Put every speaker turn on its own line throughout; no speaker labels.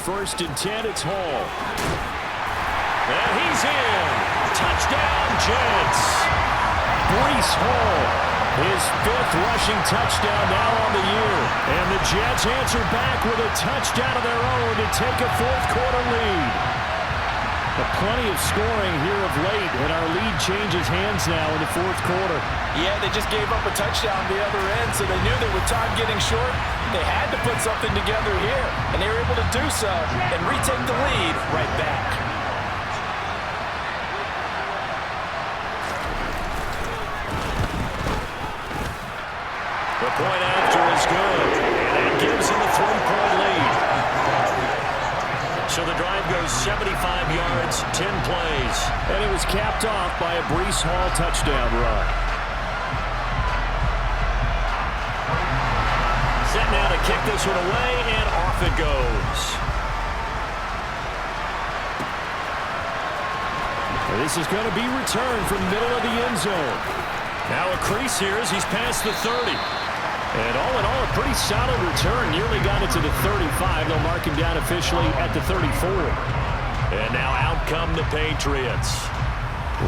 1st and 10, it's Hall. And he's in. Touchdown, Jets. Breece Hall, his 5th rushing touchdown now on the year. And the Jets answer back with a touchdown of their own to take a 4th-quarter lead. But plenty of scoring here of late, and our lead changes hands now in the 4th quarter.
Yeah, they just gave up a touchdown the other end, so they knew that with time getting short, they had to put something together here. And they were able to do so and retake the lead right back.
The point after is good, and that gives them a 3-point lead. So the drive goes 75 yards, 10 plays. And it was capped off by a Breece Hall touchdown run. Set now to kick this one away, and off it goes. And this is going to be returned from the middle of the end zone. Now a crease here as he's past the 30. And all in all, a pretty solid return. Nearly got it to the 35. They'll mark him down officially at the 34. And now out come the Patriots.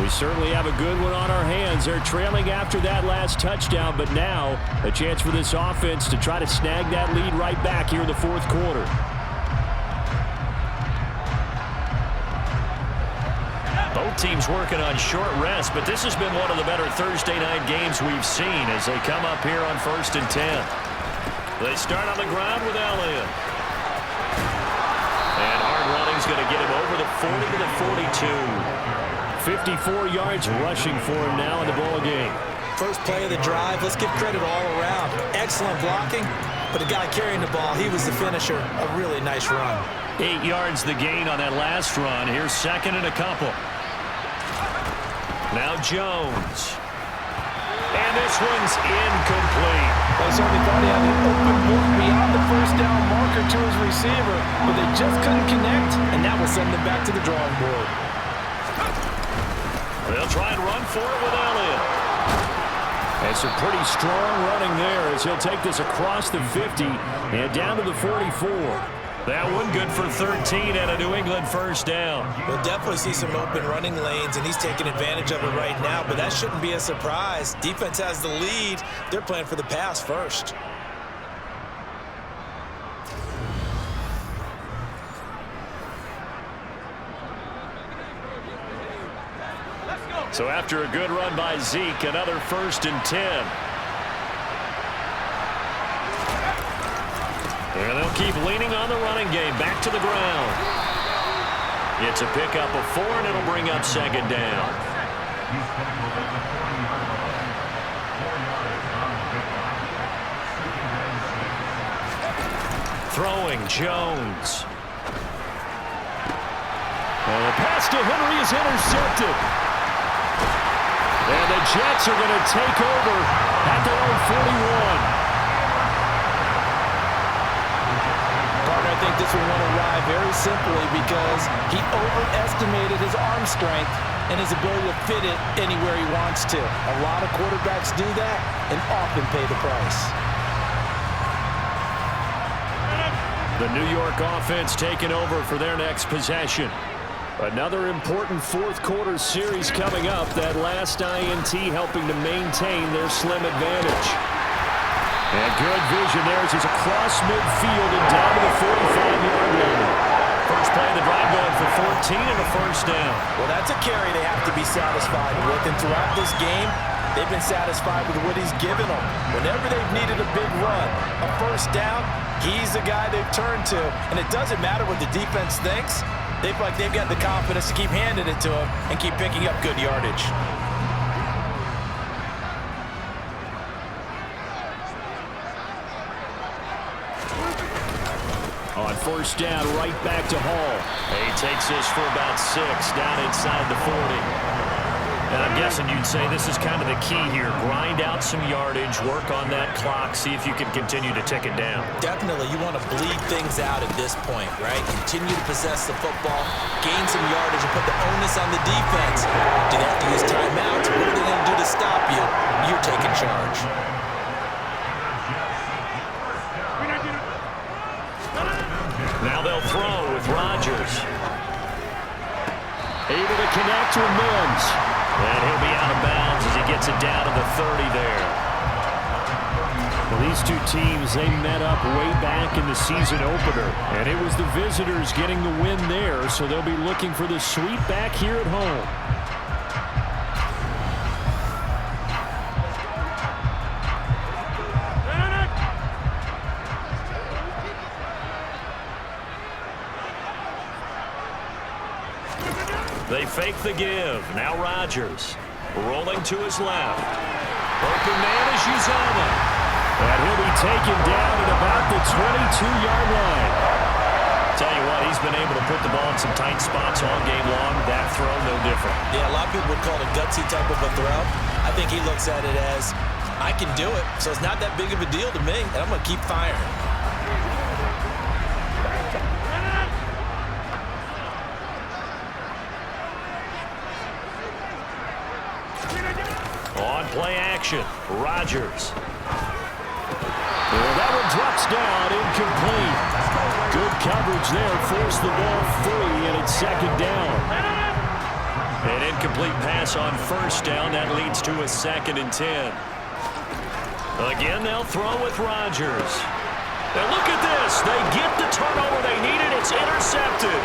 We certainly have a good one on our hands. They're trailing after that last touchdown, but now a chance for this offense to try to snag that lead right back here in the 4th quarter. Both teams working on short rest, but this has been one of the better Thursday night games we've seen as they come up here on 1st and 10. They start on the ground with Elliott. And hard running's going to get him over the 40 to the 42. 54 yards rushing for him now in the ball game.
First play of the drive, let's give credit all around. Excellent blocking, but the guy carrying the ball, he was the finisher. A really nice run.
8 yards the gain on that last run. Here's 2nd and a couple. Now Jones. And this one's incomplete.
They certainly thought he had an open look beyond the 1st down marker to his receiver, but they just couldn't connect, and that will send them back to the drawing board.
They'll try and run for it with Elliott. And some pretty strong running there as he'll take this across the 50 and down to the 44. That one good for 13 and a New England 1st down.
We'll definitely see some open running lanes, and he's taking advantage of it right now, but that shouldn't be a surprise. Defense has the lead. They're playing for the pass first.
So after a good run by Zeke, another 1st and 10. And they'll keep leaning on the running game. Back to the ground. It's a pickup of 4, and it'll bring up 2nd down. Throwing, Jones. And the pass to Henry is intercepted. And the Jets are going to take over at their own 41.
I think this will want to ride very simply because he overestimated his arm strength and his ability to fit it anywhere he wants to. A lot of quarterbacks do that and often pay the price.
The New York offense taking over for their next possession. Another important 4th quarter series coming up. That last INT helping to maintain their slim advantage. And good vision there as he's across midfield and down to the 45-yard line. First play of the drive going for 14 and a 1st down.
Well, that's a carry they have to be satisfied with. And throughout this game, they've been satisfied with what he's given them. Whenever they've needed a big run, a 1st down, he's the guy they've turned to. And it doesn't matter what the defense thinks. They feel like they've got the confidence to keep handing it to him and keep picking up good yardage.
On 1st down, right back to Hall. He takes this for about 6 down inside the 40. And I'm guessing you'd say this is kind of the key here. Grind out some yardage, work on that clock, see if you can continue to tick it down.
Definitely. You want to bleed things out at this point, right? Continue to possess the football, gain some yardage, and put the onus on the defense. Do they have to use timeouts? What are they going to do to stop you? You're taking charge.
Now they'll throw. Able to connect with Mims. And he'll be out of bounds as he gets it down to the 30 there. Well, these two teams, they met up way back in the season opener. And it was the visitors getting the win there, so they'll be looking for the sweep back here at home. They fake the give. Now Rodgers rolling to his left. Open man is Uzama. And he'll be taken down at about the 22-yard line. Tell you what, he's been able to put the ball in some tight spots all game long. That throw, no different.
Yeah, a lot of people would call it a gutsy type of a throw. I think he looks at it as, I can do it, so it's not that big of a deal to me, and I'm going to keep firing.
On play action, Rodgers. Well, that one drops down, incomplete. Good coverage there, forced the ball free, and it's second down. An incomplete pass on first down, that leads to a 2nd and 10. Again, they'll throw with Rodgers. Now look at this, they get the turnover they needed, it's intercepted.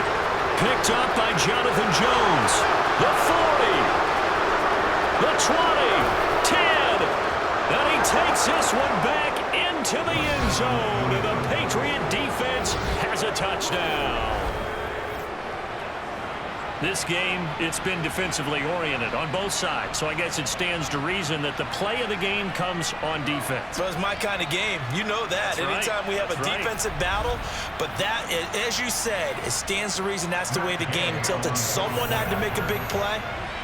Picked up by Jonathan Jones. The 40. The 20, 10, and he takes this one back into the end zone, and the Patriot defense has a touchdown. This game, it's been defensively oriented on both sides, so I guess it stands to reason that the play of the game comes on defense.
So it's my kind of game. You know that.
That's
Anytime
right.
we have
That's
a defensive battle, but that, as you said, it stands to reason that's the way the game tilted. Someone had to make a big play.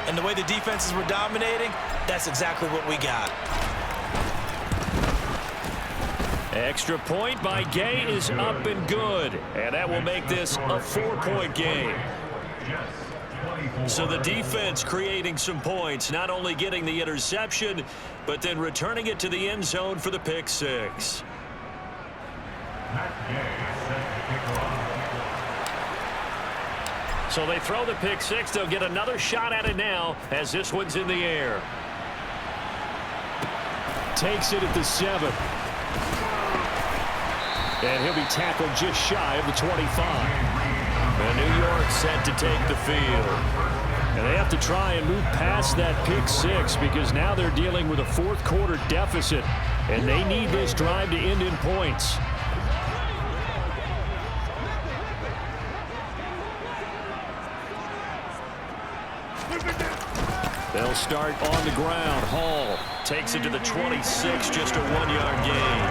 And the way the defenses were dominating, that's exactly what we got.
Extra point by Gay is up and good. And that will make this a 4-point game. So the defense creating some points, not only getting the interception, but then returning it to the end zone for the pick six. So they throw the pick six. They'll get another shot at it now as this one's in the air. Takes it at the 7. And he'll be tackled just shy of the 25. And New York set to take the field. And they have to try and move past that pick six because now they're dealing with a fourth-quarter deficit. And they need this drive to end in points. They'll start on the ground. Hall takes it to the 26, just a 1-yard gain.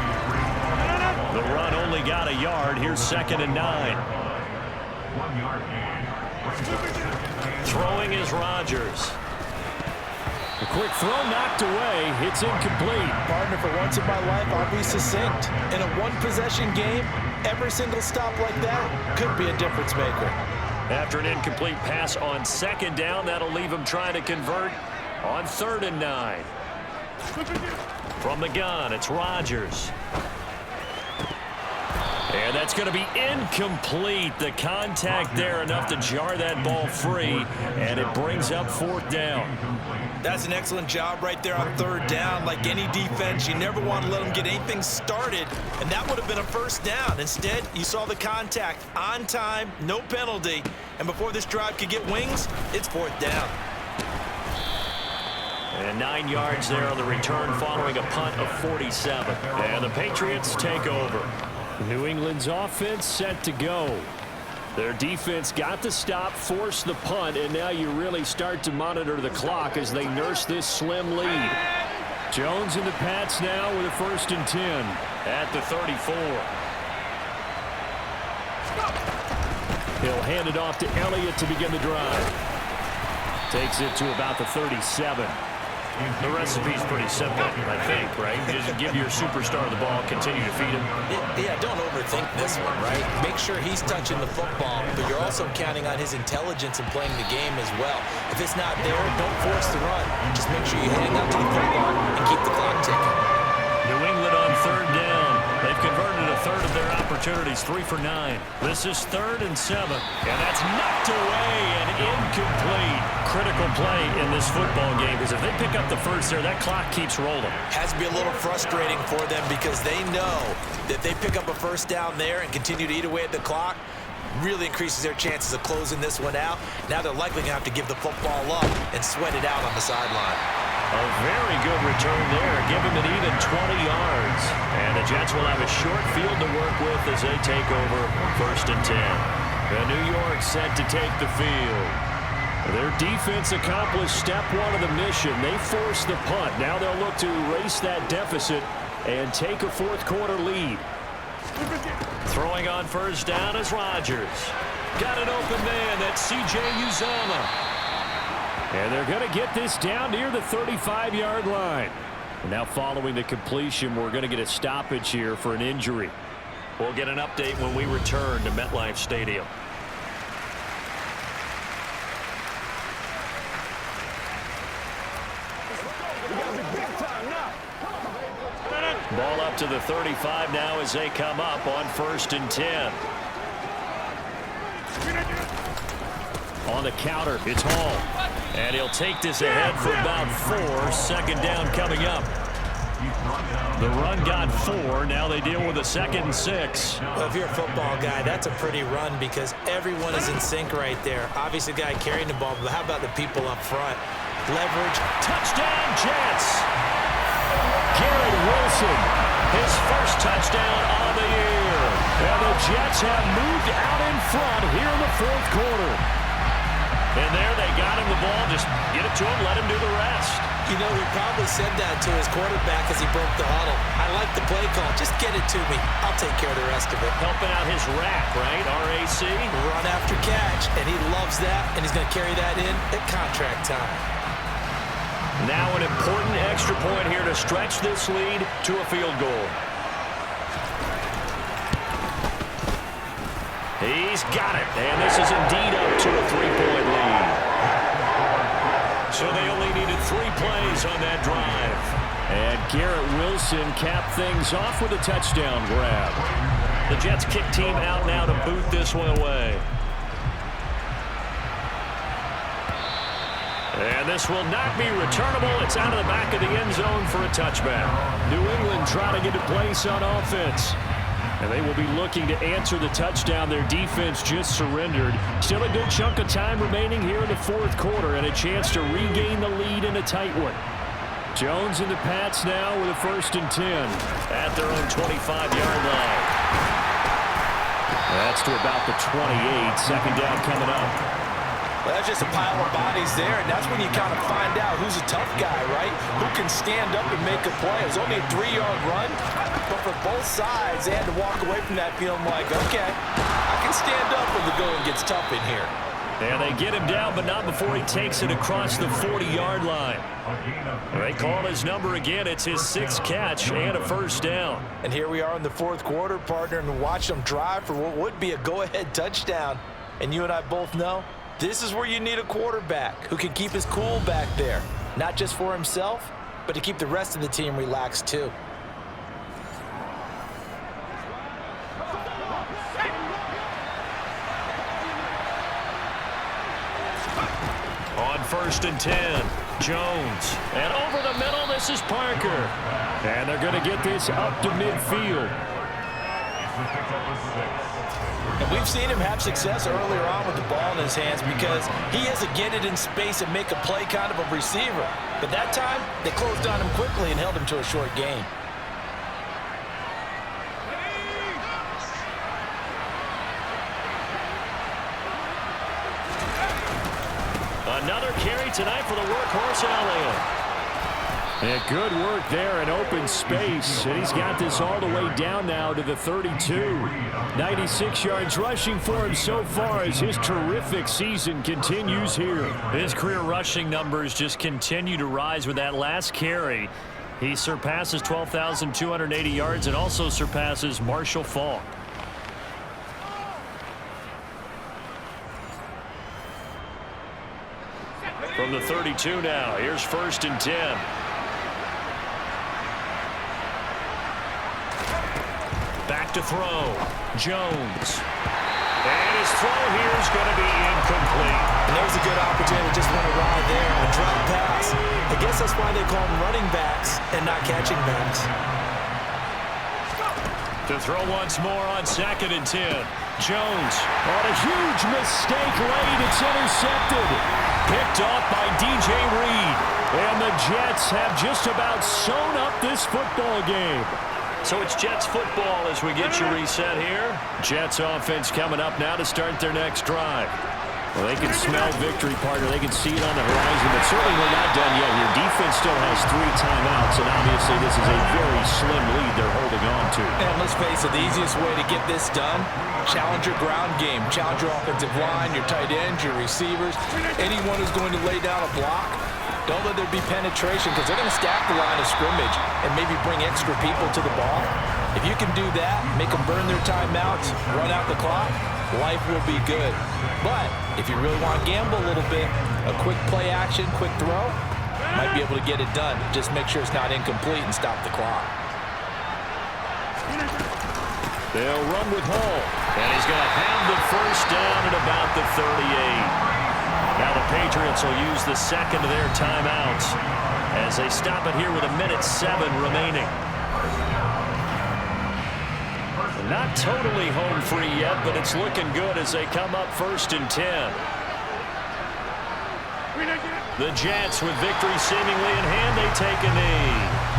The run only got a yard. Here's 2nd and 9. Throwing is Rodgers. A quick throw knocked away. It's incomplete.
Partner, for once in my life, I'll be succinct. In a one-possession game, every single stop like that could be a difference maker.
After an incomplete pass on 2nd down, that'll leave him trying to convert on 3rd and 9. From the gun, it's Rodgers. And that's going to be incomplete. The contact there enough to jar that ball free, and it brings up 4th down.
That's an excellent job right there on 3rd down. Like any defense, you never want to let them get anything started, and that would have been a 1st down. Instead, you saw the contact on time, no penalty, and before this drive could get wings, it's 4th down.
And 9 yards there on the return following a punt of 47. And the Patriots take over. New England's offense set to go. Their defense got the stop, forced the punt, and now you really start to monitor the clock as they nurse this slim lead. Jones and the Pats now with a 1st and 10 at the 34. He'll hand it off to Elliott to begin the drive. Takes it to about the 37. The recipe's pretty simple, I think, right? Just give your superstar the ball, continue to feed him.
Yeah, don't overthink this one, right? Make sure he's touching the football, but you're also counting on his intelligence in playing the game as well. If it's not there, don't force the run. Just make sure you hang on to the football and keep the clock ticking.
New England on 3rd down. They've converted a third of their opportunities, 3 for 9. This is 3rd and 7. And that's knocked away and incomplete. Critical play in this football game, because if they pick up the first there, that clock keeps rolling.
Has to be a little frustrating for them because they know that they pick up a first down there and continue to eat away at the clock, really increases their chances of closing this one out. Now they're likely going to have to give the football up and sweat it out on the sideline.
A very good return there. Give him an even 20 yards. And the Jets will have a short field to work with as they take over 1st and 10. The New York set to take the field. Their defense accomplished step 1 of the mission. They forced the punt. Now they'll look to erase that deficit and take a 4th quarter lead. Throwing on 1st down is Rodgers. Got an open man. That's C.J. Uzomah. And they're going to get this down near the 35-yard line. And now following the completion, we're going to get a stoppage here for an injury. We'll get an update when we return to MetLife Stadium. Ball up to the 35 now as they come up on 1st and 10. On the counter, it's Hall. And he'll take this ahead for about 4. 2nd down coming up. The run got 4. Now they deal with a 2nd and 6.
Well, if you're a football guy, that's a pretty run because everyone is in sync right there. Obviously, the guy carrying the ball, but how about the people up front? Leverage.
Touchdown, Jets. Garrett Wilson, his first touchdown of the year. And the Jets have moved out in front here in the 4th quarter. And there they got him the ball. Just get it to him, let him do the rest.
You know, he probably said that to his quarterback as he broke the huddle. I like the play call. Just get it to me. I'll take care of the rest of it.
Helping out his rack, right? RAC.
Run after catch, and he loves that, and he's going to carry that in at contract time.
Now an important extra point here to stretch this lead to a field goal. He's got it, and this is indeed up to a 3-point lead. So they only needed 3 plays on that drive. And Garrett Wilson capped things off with a touchdown grab. The Jets kick team out now to boot this one away. And this will not be returnable. It's out of the back of the end zone for a touchback. New England trying to get a place on offense. And they will be looking to answer the touchdown their defense just surrendered. Still a good chunk of time remaining here in the 4th quarter and a chance to regain the lead in a tight one. Jones and the Pats now with a 1st and 10 at their own 25-yard line. That's to about the 28. 2nd down coming up.
Well, that's just a pile of bodies there, and that's when you kind of find out who's a tough guy, right? Who can stand up and make a play. It was only a 3-yard run, but for both sides, they had to walk away from that feeling like, okay, I can stand up when the going gets tough in here.
And they get him down, but not before he takes it across the 40-yard line. They call his number again. It's his 6th catch and a 1st down.
And here we are in the 4th quarter, partner, and watch them drive for what would be a go-ahead touchdown. And you and I both know, this is where you need a quarterback who can keep his cool back there, not just for himself, but to keep the rest of the team relaxed too.
On 1st and 10, Jones. And over the middle, this is Parker. And they're going to get this up to midfield.
And we've seen him have success earlier on with the ball in his hands because he has to get it in space and make a play kind of a receiver. But that time, they closed on him quickly and held him to a short gain.
Another carry tonight for the workhorse Elliott. And good work there in open space. And he's got this all the way down now to the 32. 96 yards rushing for him so far as his terrific season continues here. His career rushing numbers just continue to rise with that last carry. He surpasses 12,280 yards and also surpasses Marshall Faulk. From the 32 now, here's 1st and 10. to throw. Jones. And his throw here is going to be incomplete.
And there's a good opportunity to just run a ride there. A drop pass. I guess that's why they call them running backs and not catching backs.
To throw once more on 2nd and 10. Jones on a huge mistake late. It's intercepted. Picked off by DJ Reed. And the Jets have just about sewn up this football game. So it's Jets football as we get you reset here. Jets offense coming up now to start their next drive. Well, they can smell victory, partner. They can see it on the horizon, but certainly we're not done yet here. Defense still has 3 timeouts, and obviously this is a very slim lead they're holding on to.
And let's face it, the easiest way to get this done, challenge your ground game. Challenge your offensive line, your tight ends, your receivers, anyone who's going to lay down a block. Don't let there be penetration because they're going to stack the line of scrimmage and maybe bring extra people to the ball. If you can do that, make them burn their timeouts, run out the clock, life will be good. But if you really want to gamble a little bit, a quick play action, quick throw, might be able to get it done. Just make sure it's not incomplete and stop the clock.
They'll run with Hall. And he's going to have the first down at about the 38. Now the Patriots will use the second of their timeouts as they stop it here with 1:07 remaining. Not totally home free yet, but it's looking good as they come up 1st and 10. The Jets with victory seemingly in hand, they take a knee.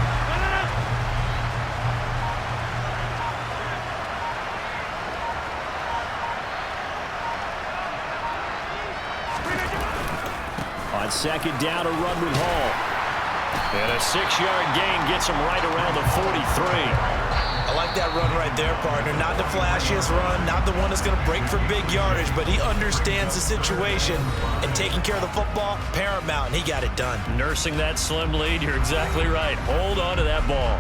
On 2nd down, a run with Hall. And a 6-yard gain gets him right around the 43.
I like that run right there, partner. Not the flashiest run, not the one that's going to break for big yardage, but he understands the situation, and taking care of the football, paramount, and he got it done.
Nursing that slim lead, you're exactly right. Hold on to that ball.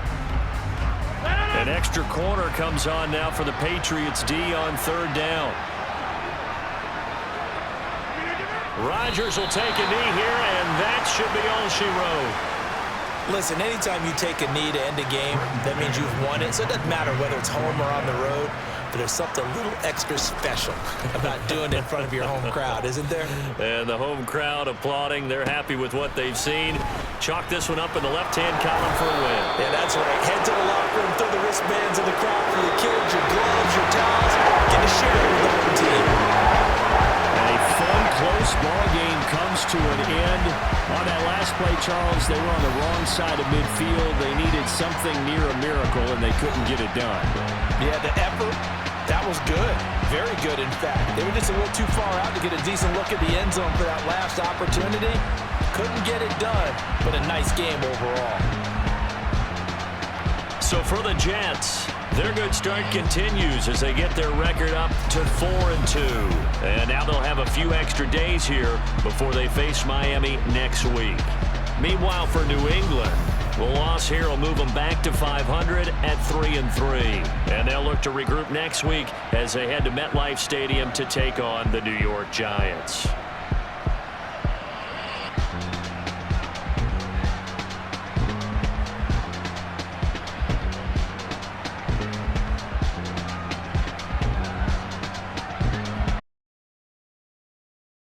An extra corner comes on now for the Patriots D on 3rd down. Rodgers will take a knee here, and that should be all she wrote.
Listen, anytime you take a knee to end a game, that means you've won it. So it doesn't matter whether it's home or on the road, but there's something a little extra special about doing it in front of your home crowd, isn't there?
And the home crowd applauding. They're happy with what they've seen. Chalk this one up in the left-hand column for a win.
Yeah, that's right. Head to the locker room, throw the wristbands in the crowd for your kids, your gloves, your towels. Get to share it with the home team.
A fun, close ball game comes to an end. On that last play, Charles, they were on the wrong side of midfield. They needed something near a miracle, and they couldn't get it done.
Yeah, the effort, that was good. Very good, in fact. They were just a little too far out to get a decent look at the end zone for that last opportunity. Couldn't get it done, but a nice game overall. So for the Jets, their good start continues as they get their record up to 4-2. And now they'll have a few extra days here before they face Miami next week. Meanwhile, for New England, the loss here will move them back to 500 at 3-3. And they'll look to regroup next week as they head to MetLife Stadium to take on the New York Giants.